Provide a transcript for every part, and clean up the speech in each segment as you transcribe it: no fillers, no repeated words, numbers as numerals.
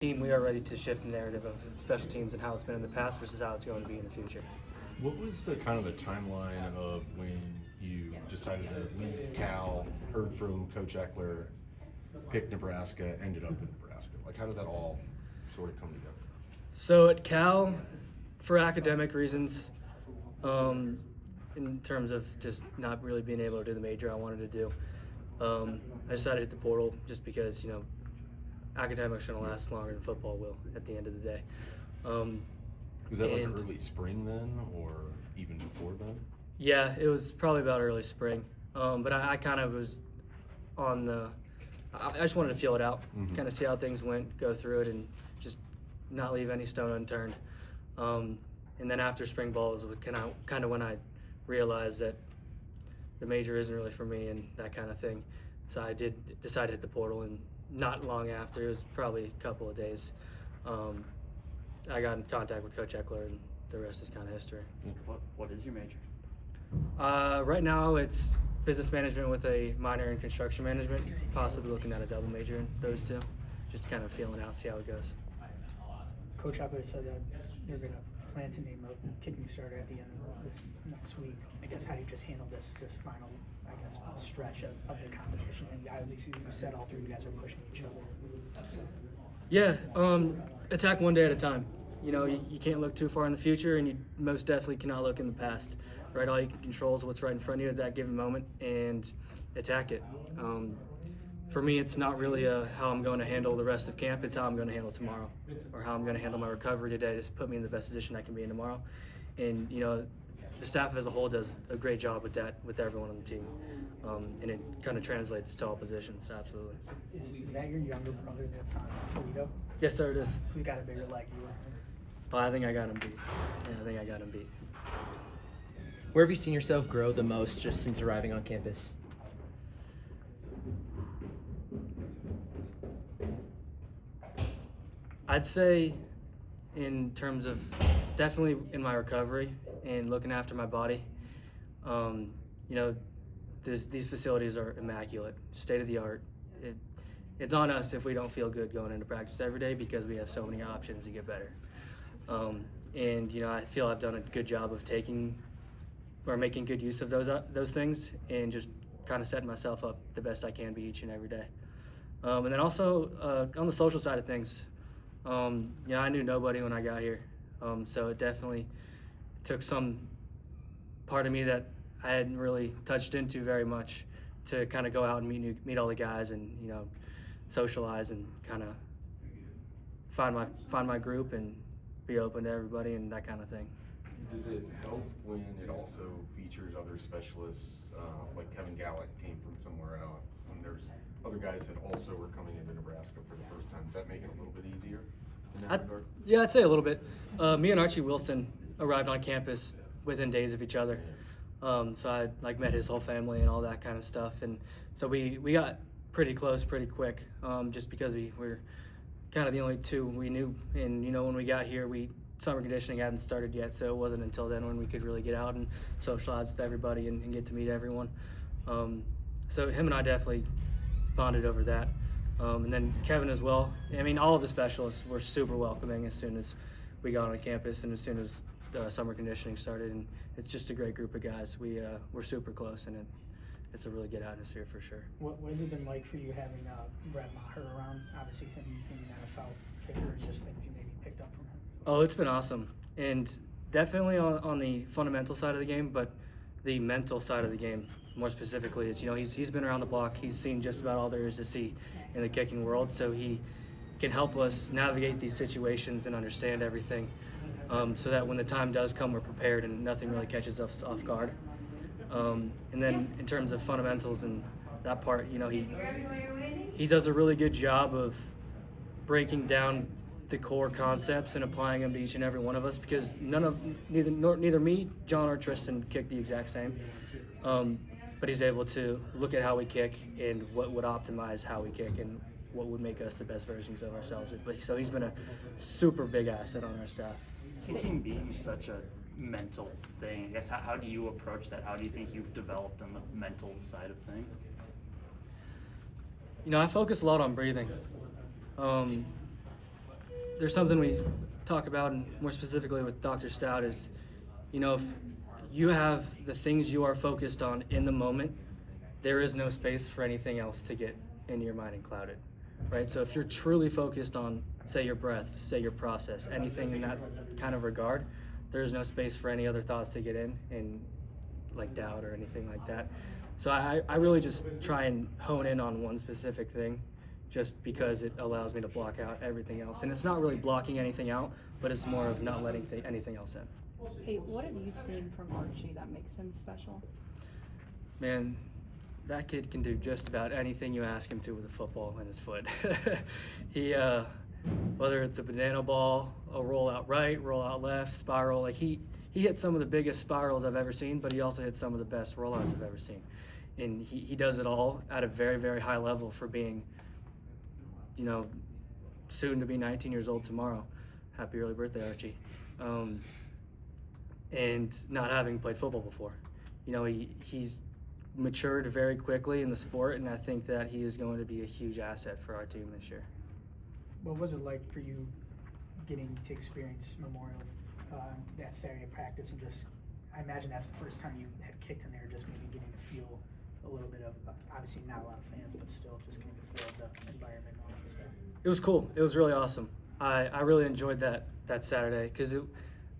team, we are ready to shift the narrative of special teams and how it's been in the past versus how it's going to be in the future. What was the timeline of when you decided to leave Cal, heard from Coach Eckler, picked Nebraska, ended up in Nebraska? Like, how did that all sort of come together? So at Cal, for academic reasons, in terms of just not really being able to do the major I wanted to do, I decided to hit the portal just because, academics are going to last longer than football will at the end of the day. Was that like early spring then, or even before then? Yeah, it was probably about early spring. But I kind of was on the I just wanted to feel it out, kind of see how things went, go through it, and just not leave any stone unturned. And then after spring ball was kind of when I realized that the major isn't really for me and that kind of thing. So I did decide to hit the portal, and not long after, it was probably a couple of days, I got in contact with Coach Eckler, and the rest is kind of history. What is your major? Right now it's business management with a minor in construction management, possibly looking at a double major in those two. Just kind of feeling out, see how it goes. Coach Eckler said that they're going to plan to name a kicking starter at the end of this next week. I guess how do you just handle this final, stretch of the competition? And at least you said all three of you guys are pushing each other. Yeah, attack one day at a time. You can't look too far in the future, and you most definitely cannot look in the past. Right, all you can control is what's right in front of you at that given moment, and attack it. For me, it's not really how I'm going to handle the rest of camp. It's how I'm going to handle tomorrow, or how I'm going to handle my recovery today. Just put me in the best position I can be in tomorrow. And the staff as a whole does a great job with that, with everyone on the team, and it kind of translates to all positions. Absolutely. Is that your younger brother that's on Toledo? Yes, sir, it is. Who's got a bigger leg? You or him? Well, I think I got him beat. Yeah, I think I got him beat. Where have you seen yourself grow the most just since arriving on campus? I'd say in terms of definitely in my recovery and looking after my body. These facilities are immaculate, state of the art. It's on us if we don't feel good going into practice every day because we have so many options to get better. I feel I've done a good job of making good use of those things and just kind of setting myself up the best I can be each and every day. And then also on the social side of things, I knew nobody when I got here, so it definitely took some part of me that I hadn't really touched into very much to kind of go out and meet all the guys and socialize and kind of find my group and be open to everybody and that kind of thing. Does it help when it also features other specialists, like Kevin Gallick came from somewhere else, and there's other guys that also were coming into Nebraska for the first time? Does that make it a little bit easier in that regard? Yeah, I'd say a little bit. Me and Archie Wilson arrived on campus within days of each other. So I met his whole family and all that kind of stuff. And so we got pretty close pretty quick, just because we were kind of the only two we knew. And, when we got here, summer conditioning hadn't started yet, so it wasn't until then when we could really get out and socialize with everybody and get to meet everyone. So him and I definitely bonded over that. And then Kevin as well. All of the specialists were super welcoming as soon as we got on campus and as soon as summer conditioning started. And it's just a great group of guys. We're super close, and it's a really good atmosphere for sure. What has it been like for you having Brad Maher around? Obviously, him being an NFL kicker, just things you maybe picked up from him. Oh, it's been awesome, and definitely on the fundamental side of the game, but the mental side of the game more specifically is he's been around the block. He's seen just about all there is to see in the kicking world, so he can help us navigate these situations and understand everything, so that when the time does come, we're prepared and nothing really catches us off guard. And then in terms of fundamentals and that part, he does a really good job of breaking down the core concepts and applying them to each and every one of us, because neither me, John, or Tristan kick the exact same. But he's able to look at how we kick and what would optimize how we kick and what would make us the best versions of ourselves. So he's been a super big asset on our staff. Kicking being such a mental thing, I guess, how do you approach that? How do you think you've developed on the mental side of things? I focus a lot on breathing. there's something we talk about, and more specifically with Dr. Stout is, if you have the things you are focused on in the moment, there is no space for anything else to get into your mind and cloud it, right? So if you're truly focused on, say, your breath, say, your process, anything in that kind of regard, there's no space for any other thoughts to get in and like doubt or anything like that. So I really just try and hone in on one specific thing, just because it allows me to block out everything else. And it's not really blocking anything out, but it's more of not letting anything else in. Hey, what have you seen from Archie that makes him special? Man, that kid can do just about anything you ask him to with a football in his foot. He, whether it's a banana ball, a roll out right, roll out left, spiral, like he hit some of the biggest spirals I've ever seen, but he also hit some of the best rollouts I've ever seen. And he does it all at a very, very high level for being, soon to be 19 years old tomorrow. Happy early birthday, Archie. And not having played football before. He's matured very quickly in the sport, and I think that he is going to be a huge asset for our team this year. What was it like for you getting to experience Memorial that Saturday practice, and just, I imagine that's the first time you had kicked in there, just maybe getting to feel a little bit of, obviously not a lot of fans, but still just getting to feel the environment and all that stuff. It was cool. It was really awesome. I really enjoyed that Saturday because,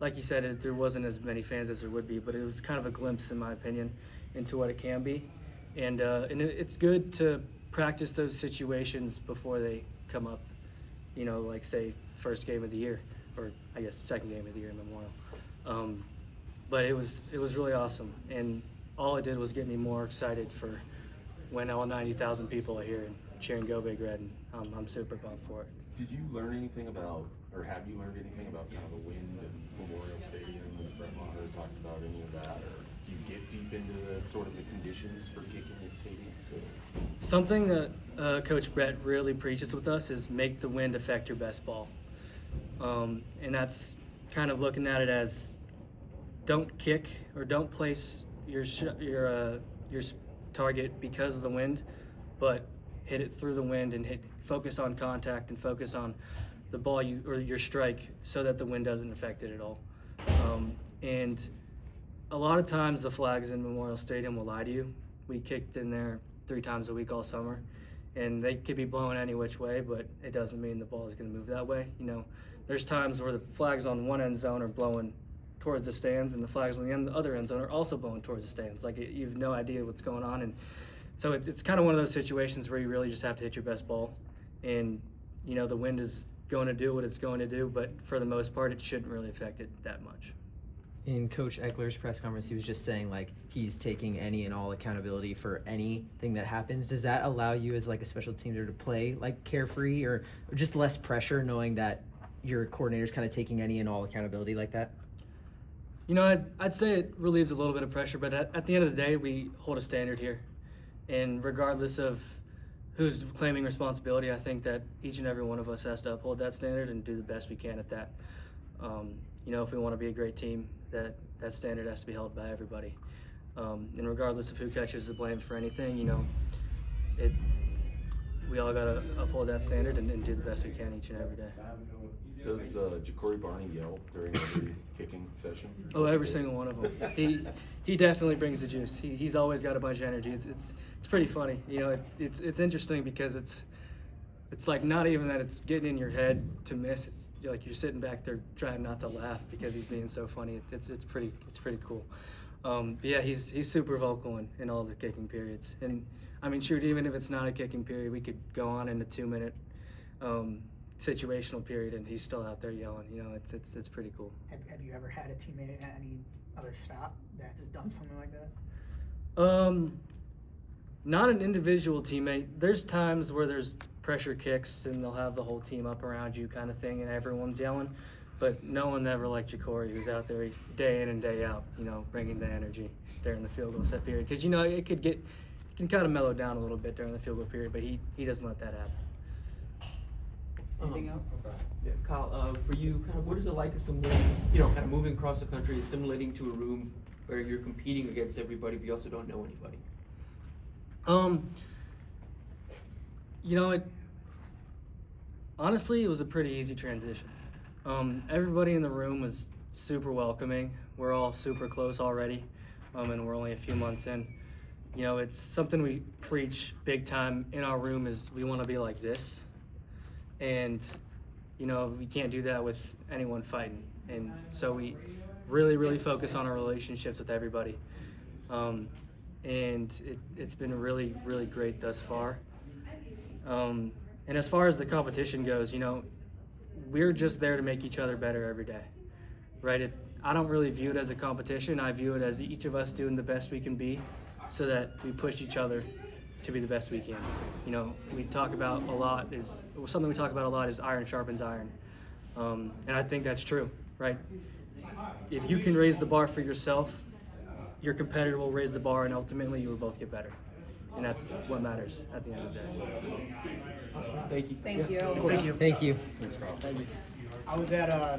like you said, there wasn't as many fans as there would be, but it was kind of a glimpse, in my opinion, into what it can be. And it's good to practice those situations before they come up, like, say, first game of the year, or I guess second game of the year in Memorial. But it was really awesome, and all it did was get me more excited for when all 90,000 people are here and cheering Go Big Red, and I'm super pumped for it. Did you learn anything about, or have you learned anything about kind of the wind at Memorial Stadium, and Brad Maher talked about any of that, or do you get deep into the sort of the conditions for kicking at stadium? Something that Coach Brett really preaches with us is make the wind affect your best ball. And that's kind of looking at it as, don't kick or don't place your target because of the wind, but hit it through the wind and focus on contact and focus on the ball or your strike so that the wind doesn't affect it at all. And a lot of times the flags in Memorial Stadium will lie to you. We kicked in there 3 times a week all summer, and they could be blowing any which way, but it doesn't mean the ball is going to move that way. There's times where the flags on one end zone are blowing towards the stands, and the flags on the other end zone are also blowing towards the stands. Like, you have no idea what's going on, and so it's kind of one of those situations where you really just have to hit your best ball, and the wind is going to do what it's going to do, but for the most part, it shouldn't really affect it that much. In Coach Eckler's press conference, he was just saying, like, he's taking any and all accountability for anything that happens. Does that allow you as, like, a special teamer to play, like, carefree or just less pressure, knowing that your coordinator's kind of taking any and all accountability like that? I'd say it relieves a little bit of pressure, but at the end of the day, we hold a standard here. And regardless of who's claiming responsibility, I think that each and every one of us has to uphold that standard and do the best we can at that. If we want to be a great team, that standard has to be held by everybody. And regardless of who catches the blame for anything, we all got to uphold that standard and do the best we can each and every day. Does Ja'Cory Barney yell during every kicking session? Oh, every single one of them. He definitely brings the juice. He's always got a bunch of energy. It's pretty funny. It's interesting because it's like not even that it's getting in your head to miss. It's like you're sitting back there trying not to laugh because he's being so funny. It's pretty cool. But yeah, he's super vocal in all the kicking periods. And I mean, shoot, even if it's not a kicking period, we could go on in a 2-minute situational period, and he's still out there yelling. It's pretty cool. Have you ever had a teammate at any other stop that has done something like that? Not an individual teammate. There's times where there's pressure kicks and they'll have the whole team up around you kind of thing and everyone's yelling, but no one ever like Ja'Cory, who's out there day in and day out, bringing the energy during the field goal set period. Because, it can kind of mellow down a little bit during the field goal period, but he doesn't let that happen. Anything else? Yeah, Kyle, for you, kind of what is it like assimilating, kind of moving across the country, assimilating to a room where you're competing against everybody, but you also don't know anybody? Honestly, it was a pretty easy transition. Everybody in the room was super welcoming. We're all super close already, and we're only a few months in. You know, it's something we preach big time in our room is we want to be like this. And, you know, we can't do that with anyone fighting. And so we really, really focus on our relationships with everybody. And it's been really, really great thus far. And as far as the competition goes, you know, we're just there to make each other better every day, right? I don't really view it as a competition. I view it as each of us doing the best we can be so that we push each other to be the best we can. You know, something we talk about a lot is iron sharpens iron. And I think that's true, right? If you can raise the bar for yourself, your competitor will raise the bar, and ultimately you will both get better. And that's what matters at the end of the day. Thank you. Thank you. Thank you. Thank you. I was at